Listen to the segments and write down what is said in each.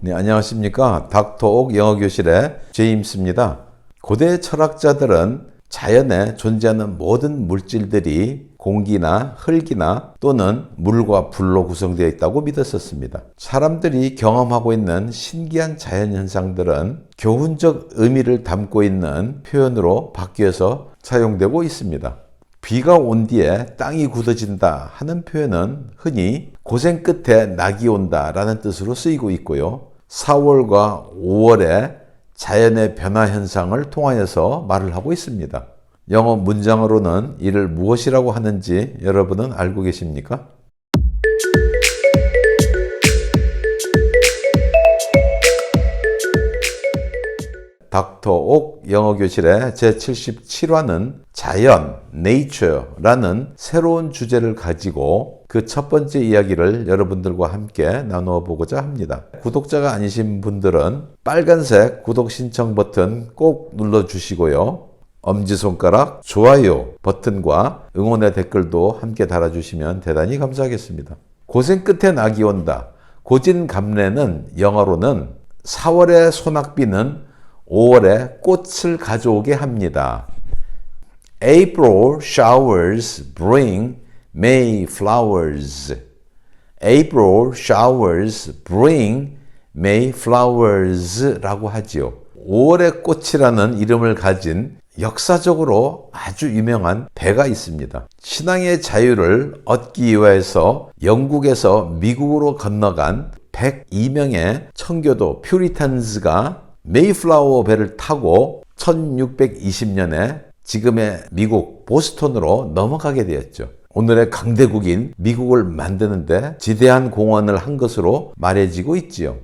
네, 안녕하십니까. 닥터옥 영어교실의 제임스입니다. 고대 철학자들은 자연에 존재하는 모든 물질들이 공기나 흙이나 또는 물과 불로 구성되어 있다고 믿었었습니다. 사람들이 경험하고 있는 신기한 자연현상들은 교훈적 의미를 담고 있는 표현으로 바뀌어서 사용되고 있습니다. 비가 온 뒤에 땅이 굳어진다 하는 표현은 흔히 고생 끝에 낙이 온다 라는 뜻으로 쓰이고 있고요. 4월과 5월의 자연의 변화 현상을 통하여서 말을 하고 있습니다. 영어 문장으로는 이를 무엇이라고 하는지 여러분은 알고 계십니까? 닥터옥 영어교실의 제77화는 자연, nature라는 새로운 주제를 가지고 그 첫 번째 이야기를 여러분들과 함께 나누어 보고자 합니다. 구독자가 아니신 분들은 빨간색 구독 신청 버튼 꼭 눌러주시고요. 엄지손가락 좋아요 버튼과 응원의 댓글도 함께 달아주시면 대단히 감사하겠습니다. 고생 끝에 낙이 온다. 고진감래는 영어로는 4월의 소낙비는 5월에 꽃을 가져오게 합니다. April showers bring May flowers. April showers bring May flowers 라고 하지요. 5월의 꽃이라는 이름을 가진 역사적으로 아주 유명한 배가 있습니다. 신앙의 자유를 얻기 위해서 영국에서 미국으로 건너간 102명의 청교도 퓨리탄즈가 메이플라워 배를 타고 1620년에 지금의 미국 보스턴으로 넘어가게 되었죠. 오늘의 강대국인 미국을 만드는데 지대한 공헌을 한 것으로 말해지고 있지요.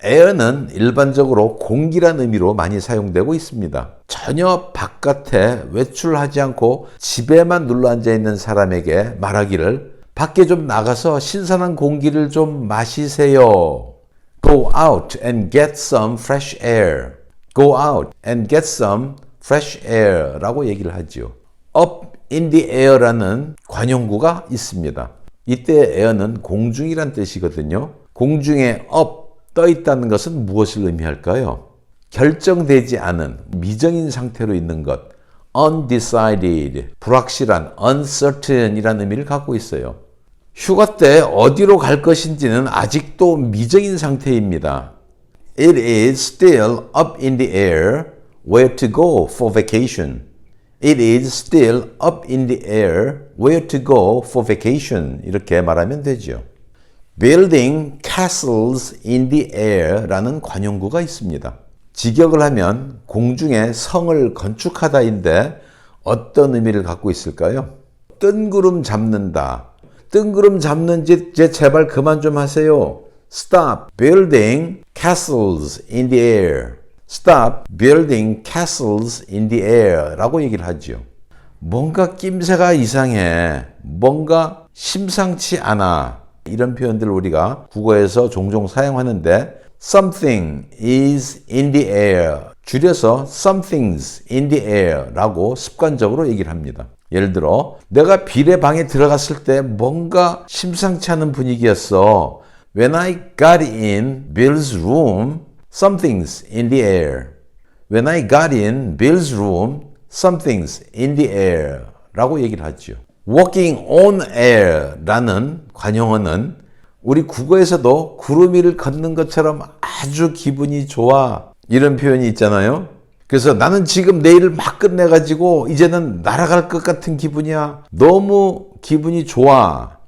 에어는 일반적으로 공기란 의미로 많이 사용되고 있습니다. 전혀 바깥에 외출하지 않고 집에만 눌러앉아 있는 사람에게 말하기를 밖에 좀 나가서 신선한 공기를 좀 마시세요. Go out and get some fresh air. Go out and get some fresh air 라고 얘기를 하죠. Up in the air라는 관용구가 있습니다. 이때 air는 공중이란 뜻이거든요. 공중에 up, 떠 있다는 것은 무엇을 의미할까요? 결정되지 않은 미정인 상태로 있는 것, undecided, 불확실한, uncertain 이라는 의미를 갖고 있어요. 휴가 때 어디로 갈 것인지는 아직도 미정인 상태입니다. It is still up in the air where to go for vacation. It is still up in the air where to go for vacation. 이렇게 말하면 되죠. Building castles in the air 라는 관용구가 있습니다. 직역을 하면 공중에 성을 건축하다인데 어떤 의미를 갖고 있을까요? 뜬구름 잡는다. 뜬구름 잡는 짓 제발 그만 좀 하세요. Stop building castles in the air. Stop building castles in the air 라고 얘기를 하죠. 뭔가 낌새가 이상해. 뭔가 심상치 않아. 이런 표현들을 우리가 국어에서 종종 사용하는데 Something is in the air. 줄여서 Something's in the air 라고 습관적으로 얘기를 합니다. 예를 들어 내가 빌의 방에 들어갔을 때 뭔가 심상치 않은 분위기였어. When I got in Bill's room, something's in the air. When I got in Bill's room, something's in the air 라고 얘기를 하죠. Walking on air 라는 관용어는 우리 국어에서도 구름 위를 걷는 것처럼 아주 기분이 좋아 이런 표현이 있잖아요. 그래서 나는 지금 내일을 막 끝내가지고 이제는 날아갈 것 같은 기분이야. 너무 기분이 좋아.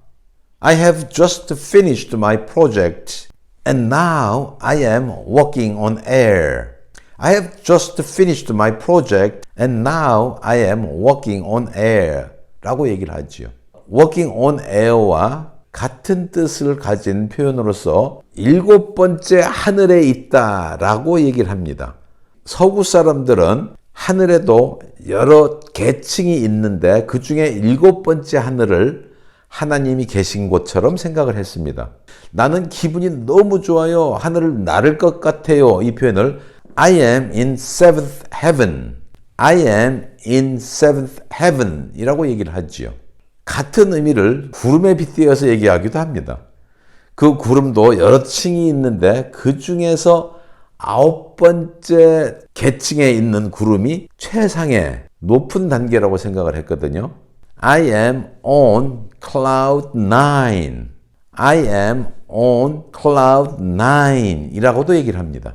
I have just finished my project and now I am walking on air. I have just finished my project and now I am walking on air 라고 얘기를 하죠. walking on air와 같은 뜻을 가진 표현으로서 7번째 하늘에 있다 라고 얘기를 합니다. 서구 사람들은 하늘에도 여러 계층이 있는데 그 중에 7번째 하늘을 하나님이 계신 곳처럼 생각을 했습니다. 나는 기분이 너무 좋아요. 하늘을 나를 것 같아요. 이 표현을 I am in seventh heaven. I am in seventh heaven 이라고 얘기를 하지요. 같은 의미를 구름에 빗대어서 얘기하기도 합니다. 그 구름도 여러 층이 있는데 그 중에서 9번째 계층에 있는 구름이 최상의 높은 단계라고 생각을 했거든요. I am on cloud 9. I am on cloud 9 이라고도 얘기를 합니다.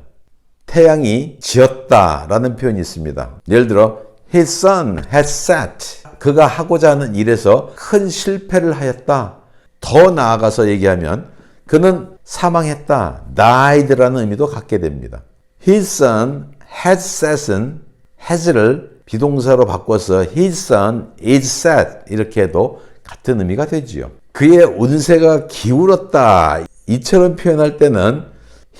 태양이 지었다라는 표현이 있습니다. 예를 들어 His sun has set. 그가 하고자 하는 일에서 큰 실패를 하였다. 더 나아가서 얘기하면 그는 사망했다. died라는 의미도 갖게 됩니다. His son had set은 has를 비동사로 바꿔서 His son is set 이렇게 해도 같은 의미가 되지요. 그의 운세가 기울었다. 이처럼 표현할 때는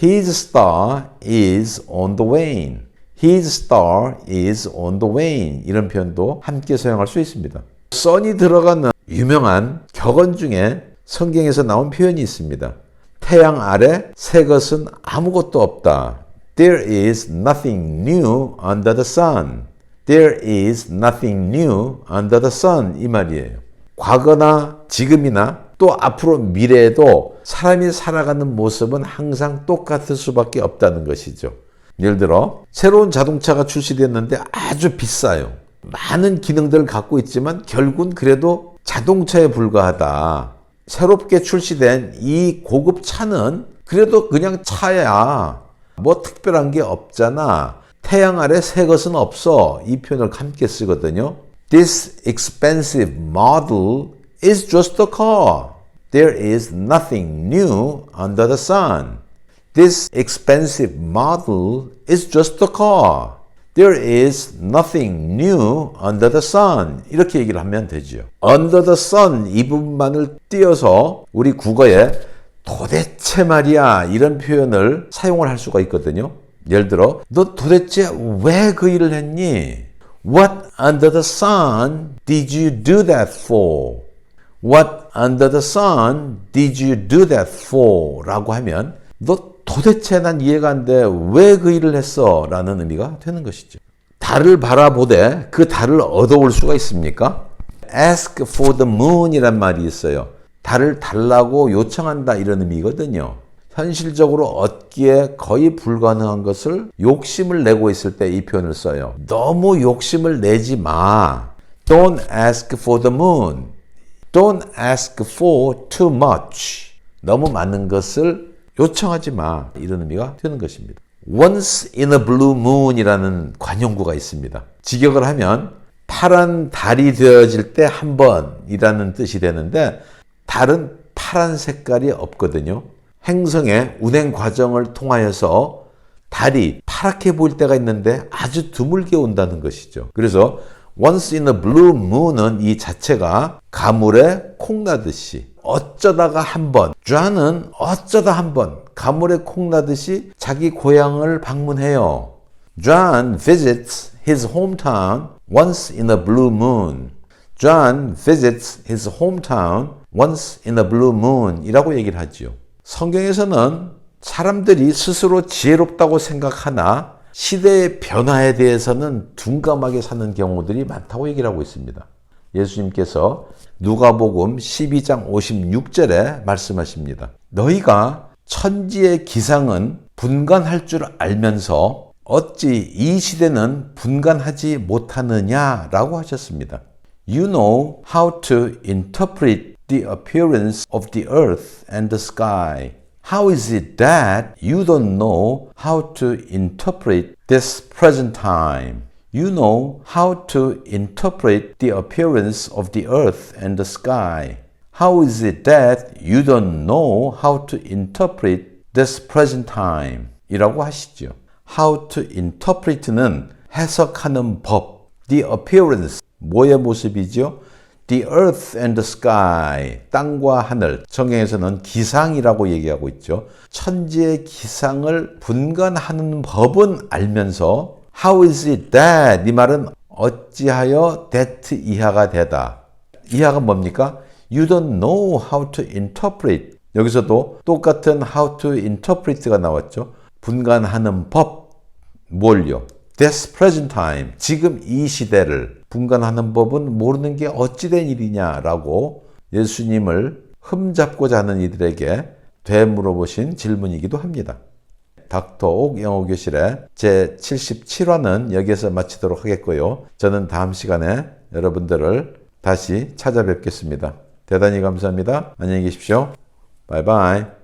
His star is on the wane. His star is on the wane. 이런 표현도 함께 사용할 수 있습니다. sun이 들어가는 유명한 격언 중에 성경에서 나온 표현이 있습니다. 태양 아래 새 것은 아무것도 없다. There is nothing new under the sun. There is nothing new under the sun. 이 말이에요. 과거나 지금이나 또 앞으로 미래에도 사람이 살아가는 모습은 항상 똑같을 수밖에 없다는 것이죠. 예를 들어 새로운 자동차가 출시됐는데 아주 비싸요. 많은 기능들을 갖고 있지만 결국은 그래도 자동차에 불과하다. 새롭게 출시된 이 고급 차는 그래도 그냥 차야. 뭐 특별한 게 없잖아. 태양 아래 새 것은 없어. 이 표현을 함께 쓰거든요. This expensive model is just a car. There is nothing new under the sun. This expensive model is just a car. There is nothing new under the sun. 이렇게 얘기를 하면 되죠. Under the sun 이 부분만을 띄어서 우리 국어에 도대체 말이야 이런 표현을 사용을 할 수가 있거든요. 예를 들어 너 도대체 왜 그 일을 했니? What under the sun did you do that for? What under the sun did you do that for? 라고 하면 너 도대체 난 이해가 안 돼. 왜 그 일을 했어? 라는 의미가 되는 것이죠. 달을 바라보되 그 달을 얻어올 수가 있습니까? Ask for the moon 이란 말이 있어요. 달을 달라고 요청한다 이런 의미거든요. 현실적으로 얻기에 거의 불가능한 것을 욕심을 내고 있을 때 이 표현을 써요. 너무 욕심을 내지 마. Don't ask for the moon. Don't ask for too much. 너무 많은 것을 요청하지 마. 이런 의미가 되는 것입니다. Once in a blue moon 이라는 관용구가 있습니다. 직역을 하면 파란 달이 되어질 때 한 번이라는 뜻이 되는데 달은 파란 색깔이 없거든요. 행성의 운행 과정을 통하여서 달이 파랗게 보일 때가 있는데 아주 드물게 온다는 것이죠. 그래서 Once in a blue moon은 이 자체가 가물에 콩 나듯이 어쩌다가 한 번, 존은 어쩌다 한 번, 가물에 콩 나듯이 자기 고향을 방문해요. John visits his hometown once in a blue moon. John visits his hometown once in a blue moon 이라고 얘기를 하지요. 성경에서는 사람들이 스스로 지혜롭다고 생각하나 시대의 변화에 대해서는 둔감하게 사는 경우들이 많다고 얘기를 하고 있습니다. 예수님께서 누가복음 12장 56절에 말씀하십니다. 너희가 천지의 기상은 분간할 줄 알면서 어찌 이 시대는 분간하지 못하느냐라고 하셨습니다. You know how to interpret the appearance of the earth and the sky. How is it that you don't know how to interpret this present time? You know how to interpret the appearance of the earth and the sky. How is it that you don't know how to interpret this present time? 이라고 하시죠. How to interpret는 해석하는 법. The appearance, 뭐의 모습이죠? The earth and the sky, 땅과 하늘. 성경에서는 기상이라고 얘기하고 있죠. 천지의 기상을 분간하는 법은 알면서 How is it that? 이 말은 어찌하여 that 이하가 되다. 이하가 뭡니까? You don't know how to interpret. 여기서도 똑같은 how to interpret가 나왔죠. 분간하는 법. 뭘요? This present time. 지금 이 시대를 분간하는 법은 모르는 게 어찌된 일이냐라고 예수님을 흠잡고자 하는 이들에게 되물어보신 질문이기도 합니다. 닥터 옥 영어교실의 제77화는 여기에서 마치도록 하겠고요. 저는 다음 시간에 여러분들을 다시 찾아뵙겠습니다. 대단히 감사합니다. 안녕히 계십시오. 바이바이.